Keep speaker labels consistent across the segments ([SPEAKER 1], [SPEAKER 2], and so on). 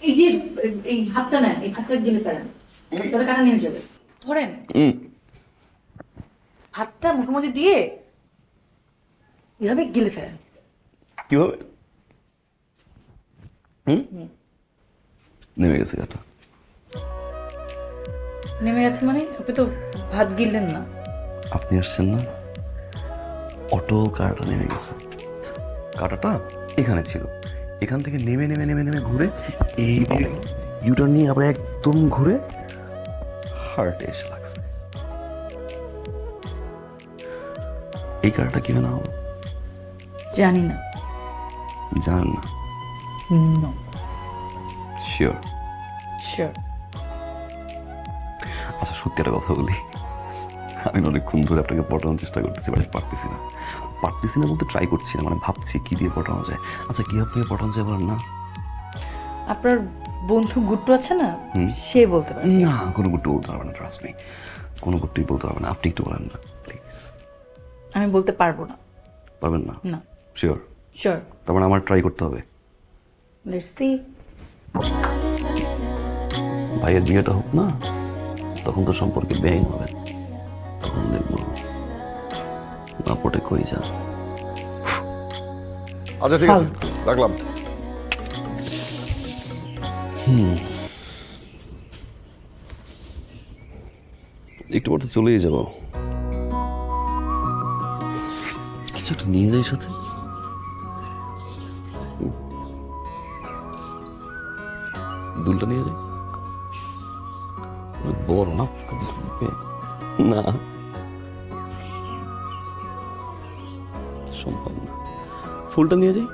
[SPEAKER 1] এই যে এই ভাতটা না, এই ভাতটা গিলে ফেলেন, তোরা কাটা নিয়ে যাবে। ধরেন ভাতটা মুখের মধ্যে দিয়ে এভাবে গিলে ফেলেন।
[SPEAKER 2] কিভাবে? নেমে গেছে কাটা।
[SPEAKER 1] নেমে গেছে মানে? আপনি তো ভাত গিললেন না।
[SPEAKER 2] আপনি আসছেন না, অটো কাটাটা নেমে গেছে। কাটাটা এখানে ছিল, এখান থেকে নেমে নেমে নেমে নেমে ঘুরে এই ইউটার্ন নিয়ে আবার একদম ঘুরে হার্টে এসে লাগছে। এই কাটাটা কি না হলো
[SPEAKER 1] জানি না।
[SPEAKER 2] জানেন না?
[SPEAKER 1] নো।
[SPEAKER 2] শিওর?
[SPEAKER 1] শিওর।
[SPEAKER 2] আচ্ছা সত্যি একটা কথা বলি, আমি অনেকক্ষণ ধরে আপনাকে পটানোর চেষ্টা করতেছি, বাট পারতেছি না বলতে ট্রাই করছি না, মানে ভাবছি কি দিয়ে পটানো যায়। আচ্ছা কি আপনাকে পটানো যায় বলেন না?
[SPEAKER 1] আপনার বন্ধু গুট্টু আছে না, সে বলতে পারে।
[SPEAKER 2] না, কোনো গুট্টু বলতে পারবে না, ট্রাস্ট মি, কোনো গুট্টুই বলতে পারবে না। আপনি একটু বলেন না প্লিজ।
[SPEAKER 1] আমি বলতে পারবো না।
[SPEAKER 2] পারবেন না?
[SPEAKER 1] না।
[SPEAKER 2] শিওর?
[SPEAKER 1] শিওর।
[SPEAKER 2] তার মানে আমার ট্রাই করতে হবে।
[SPEAKER 1] Let's see.
[SPEAKER 2] ভাইয়ের বিয়েটা হোক না, তখন তো সম্পর্কে বেআইন হবে, তখন দেখবো না পটে কই যা।
[SPEAKER 3] আচ্ছা ঠিক আছে, রাখলাম।
[SPEAKER 2] একটু পর তো চলেই যাবো। আচ্ছা একটু নিয়ে যাই সাথে। দুলটা নিয়ে যাই। বড় না, না সম্ভব না। ফুলটা নিয়ে যাই,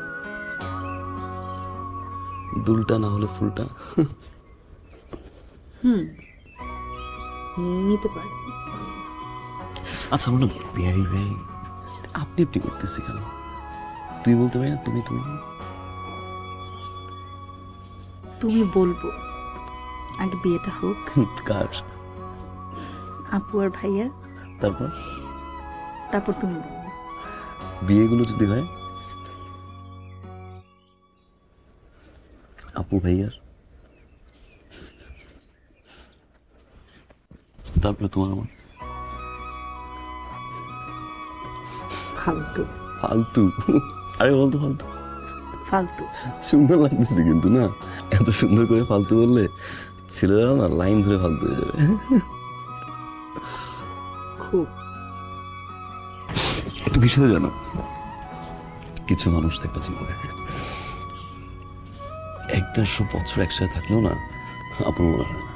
[SPEAKER 2] দুলটা না হলে ফুলটা।
[SPEAKER 1] নিতে পারি।
[SPEAKER 2] আচ্ছা আমরা বেআই ভাই আপনি আপনি করতেছি কেন? তুই বলতে পারি না, তুমি তুমি
[SPEAKER 1] তুমি বলবো, আগে বিয়েটা হোক।
[SPEAKER 2] কার?
[SPEAKER 1] আপু আর ভাইয়ার।
[SPEAKER 2] তারপর
[SPEAKER 1] তারপর তুমি বলবো।
[SPEAKER 2] বিয়েগুলো যদি হয় আপু ভাইয়ার, তারপরে তোমার আমার।
[SPEAKER 1] ফালতু।
[SPEAKER 2] ফালতু? আরে বলতো ফালতু
[SPEAKER 1] ফালতু।
[SPEAKER 2] সুন্দর লাগতেছে কিন্তু না, এত সুন্দর করে ফালতু বললে ছেলেরা না লাইন ধরে ফালতু হয়ে যাবে।
[SPEAKER 1] খুব।
[SPEAKER 2] একটু বিষয় জানো, কিছু মানুষ দেখবে জীবনে 1-150 বছর একসাথে থাকলেও না আপন মনে হয় না।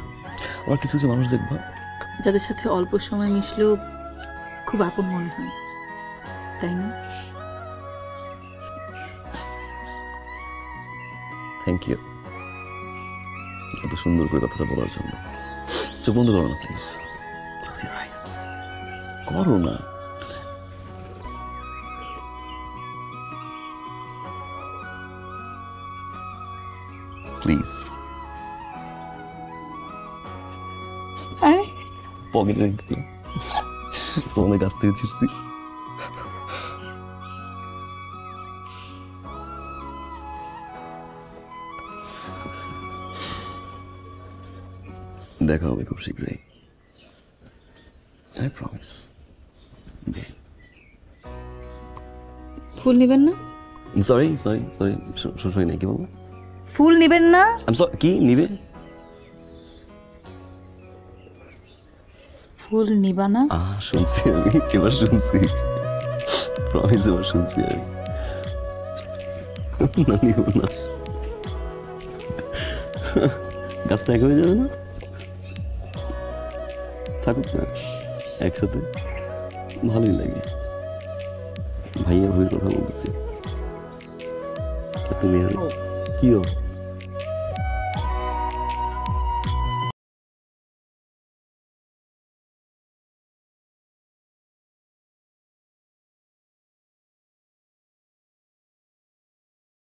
[SPEAKER 2] আবার কিছু কিছু মানুষ দেখবা
[SPEAKER 1] যাদের সাথে অল্প সময় মিশলেও খুব আপন মনে হয়, তাই না?
[SPEAKER 2] থ্যাংক ইউ এত সুন্দর করে কথাটা বলার জন্য। চোখ বন্ধ করো না প্লিজ, করো না। প্লিজ পকেটে রেখে তোমাদের কাছ থেকে ছিটছি। দেখা হবে খুব শীঘ্রই, আই প্রমিস।
[SPEAKER 1] ফুল নেবেন না?
[SPEAKER 2] সরি সরি সরি সরি না, কি বলবো?
[SPEAKER 1] ফুল নেবেন না?
[SPEAKER 2] কি নিবে?
[SPEAKER 1] ফুল নিবা না?
[SPEAKER 2] শুনছি আমি, এবার শুনছি, প্রমিস এবার শুনছি আমি। না নিব না, গাছটা এক হয়ে যাবে না? থাকুক না একসাথে, ভালোই লাগে। ভাইয়া ভাবির কথা বলতেছি, তুমি কি